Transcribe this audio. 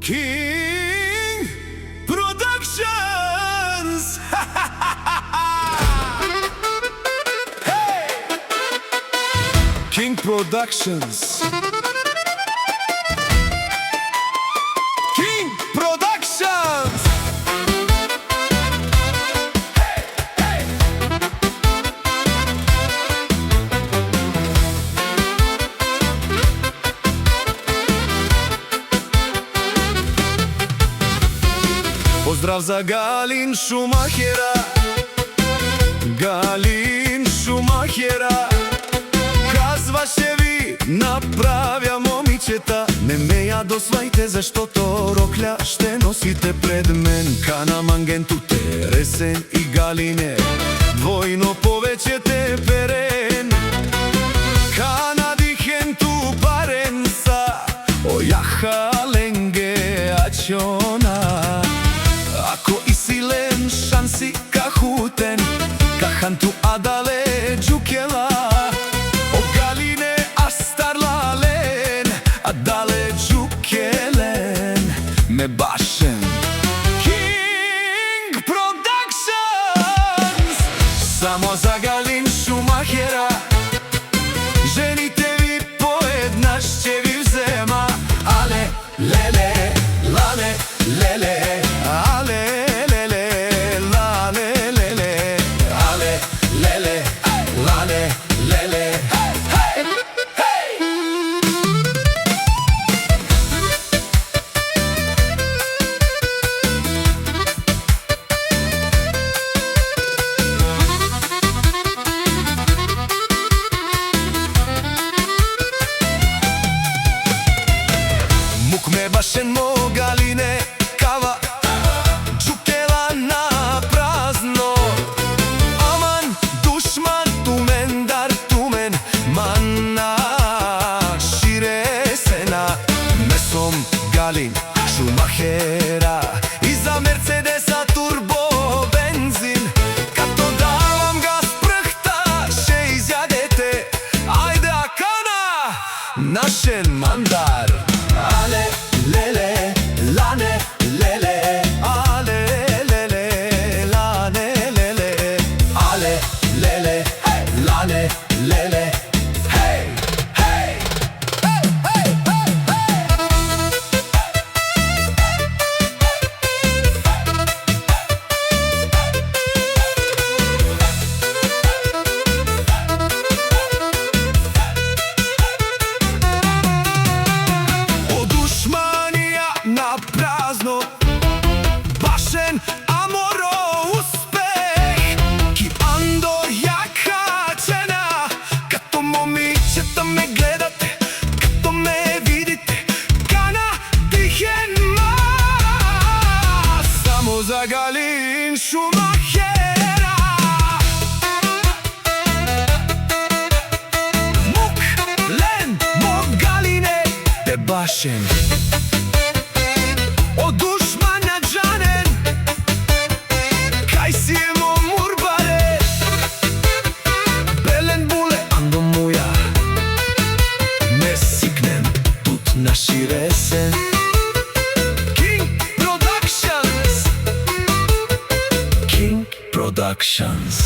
King Productions. Hey! King Productions. King Productions. Hey, hey. Поздрав за Галин Шумахера, Галин Шумахера. Казваше ви, направя момичета, не ме ядосвајте, заштото рокля ще носите пред мен. Кана мангенту тересен и Галине, двојно повеќе те перен. Кана дихенту паренса, ојаха ленге ачона. Ако и силен шанси кахутен, каханту адале джукела. О Галине астарлален, адале джукелен, ме башен. King Productions. Само за Галин Шумахера, жените ви поеднаш ќе ви взема. Але, леле, лале, леле. Ale, lele, lale, lele. Ale, lele, lale, lele. Hey, hey, hey. Мук ме башен мо Галине, кава Галин Шумахера и за Мерцедеса турбо бензин. Като давам газ пръхта, ще изядете. Ајде акана, нашен мандар. Але, леле, лане, леле. Але, леле, лане, леле. Але, леле, лане, леле. Хей, хей. На празно, башен аморо успех. Ки андо јака цена, като момичета ме гледате, като ме видите, кана дихен мас. Само за Галин Шумахера. Мук, лен, мо Галине, те башен. O dușmana Janen, kaj si je mo murbare. Belen bule ando muja, ne siknem tut na širesen. King Productions. King Productions.